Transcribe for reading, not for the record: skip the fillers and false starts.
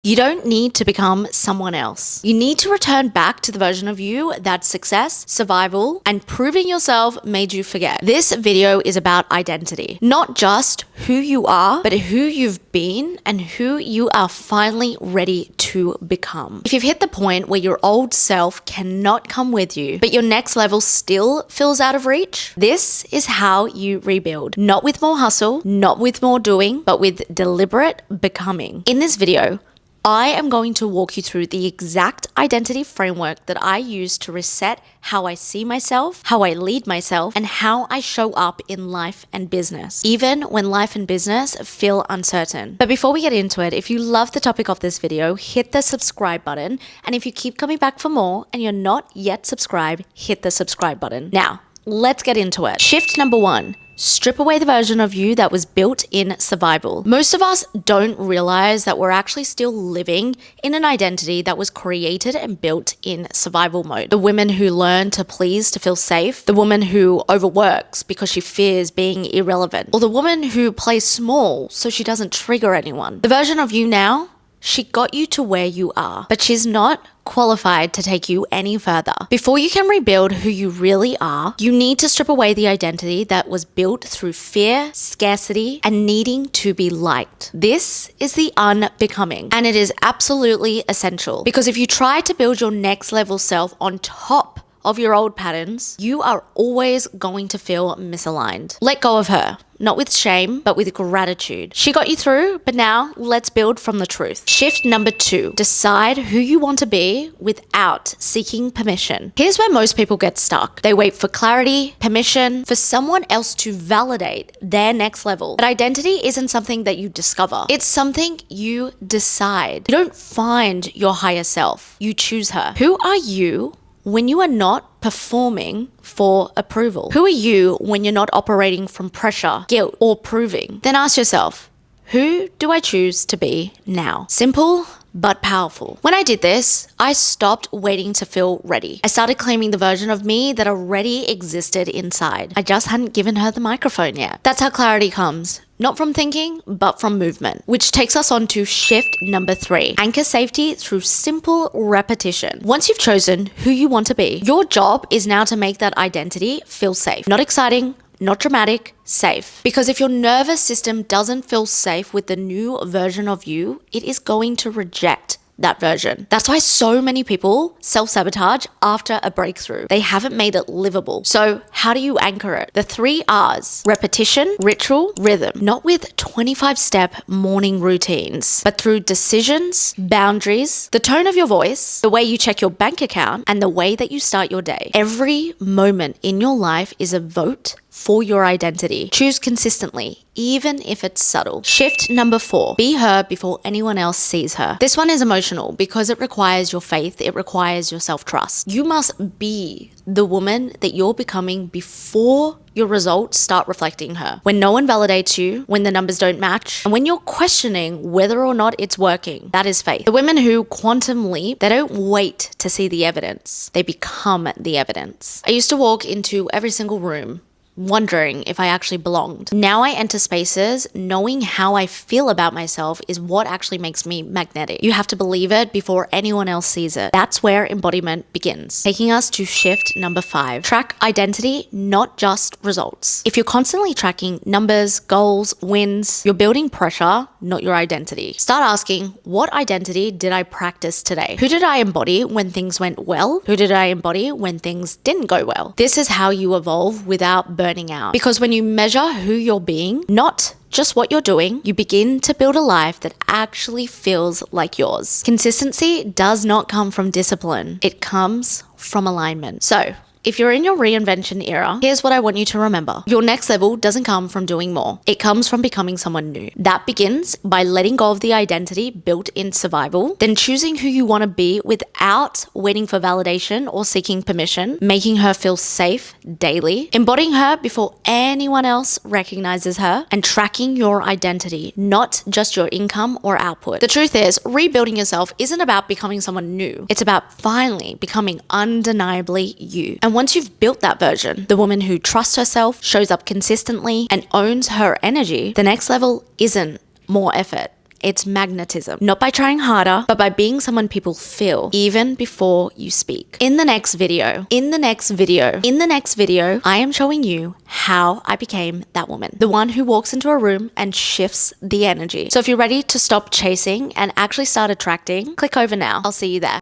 You don't need to become someone else. You need to return back to the version of you that success, survival, and proving yourself made you forget. This video is about identity. Not just who you are, but who you've been and who you are finally ready to become. If you've hit the point where your old self cannot come with you, but your next level still feels out of reach, this is how you rebuild. Not with more hustle, not with more doing, but with deliberate becoming. In this video, I am going to walk you through the exact identity framework that I use to reset how I see myself, how I lead myself, and how I show up in life and business, even when life and business feel uncertain. But before we get into it, if you love the topic of this video, hit the subscribe button. And if you keep coming back for more and you're not yet subscribed, hit the subscribe button. Now, let's get into it. Shift number 1. Strip away the version of you that was built in survival. Most of us don't realize that we're actually still living in an identity that was created and built in survival mode. The woman who learned to please to feel safe, the woman who overworks because she fears being irrelevant, or the woman who plays small so she doesn't trigger anyone. The version of you now, she got you to where you are, but she's not qualified to take you any further. Before you can rebuild who you really are, you need to strip away the identity that was built through fear, scarcity, and needing to be liked. This is the unbecoming, and it is absolutely essential, because if you try to build your next level self on top of your old patterns, you are always going to feel misaligned. Let go of her. Not with shame, but with gratitude. She got you through, but now let's build from the truth. Shift number 2. Decide who you want to be without seeking permission. Here's where most people get stuck. They wait for clarity, permission, for someone else to validate their next level. But identity isn't something that you discover. It's something you decide. You don't find your higher self. You choose her. Who are you when you are not performing for approval? Who are you when you're not operating from pressure, guilt, or proving? Then ask yourself, who do I choose to be now? Simple, but powerful. When I did this, I stopped waiting to feel ready. I started claiming the version of me that already existed inside. I just hadn't given her the microphone yet. That's how clarity comes. Not from thinking, but from movement. Which takes us on to shift number 3. Anchor safety through simple repetition. Once you've chosen who you want to be, your job is now to make that identity feel safe. Not exciting, not dramatic, safe. Because if your nervous system doesn't feel safe with the new version of you, it is going to reject that version. That's why so many people self-sabotage after a breakthrough. They haven't made it livable. So how do you anchor it? The 3 R's: repetition, ritual, rhythm. Not with 25-step morning routines, but through decisions, boundaries, the tone of your voice, the way you check your bank account, and the way that you start your day. Every moment in your life is a vote for your identity. Choose consistently, even if it's subtle. Shift number 4. Be her before anyone else sees her. This one is emotional because it requires your faith. It requires your self-trust. You must be the woman that you're becoming before your results start reflecting her. When no one validates you, when the numbers don't match, and when you're questioning whether or not it's working, that is faith. The women who quantum leap, they don't wait to see the evidence. They become the evidence. I used to walk into every single room wondering if I actually belonged. Now I enter spaces knowing how I feel about myself is what actually makes me magnetic. You have to believe it before anyone else sees it. That's where embodiment begins. Taking us to shift number 5. Track identity, not just results. If you're constantly tracking numbers, goals, wins, you're building pressure, not your identity. Start asking, what identity did I practice today? Who did I embody when things went well? Who did I embody when things didn't go well? This is how you evolve without burning out. Because when you measure who you're being, not just what you're doing, you begin to build a life that actually feels like yours. Consistency does not come from discipline. It comes from alignment. So, if you're in your reinvention era, here's what I want you to remember. Your next level doesn't come from doing more. It comes from becoming someone new. That begins by letting go of the identity built in survival, then choosing who you want to be without waiting for validation or seeking permission, making her feel safe daily, embodying her before anyone else recognizes her, and tracking your identity, not just your income or output. The truth is, rebuilding yourself isn't about becoming someone new. It's about finally becoming undeniably you. And once you've built that version, the woman who trusts herself, shows up consistently, and owns her energy, the next level isn't more effort. It's magnetism. Not by trying harder, but by being someone people feel even before you speak. In the next video, I am showing you how I became that woman. The one who walks into a room and shifts the energy. So if you're ready to stop chasing and actually start attracting, click over now. I'll see you there.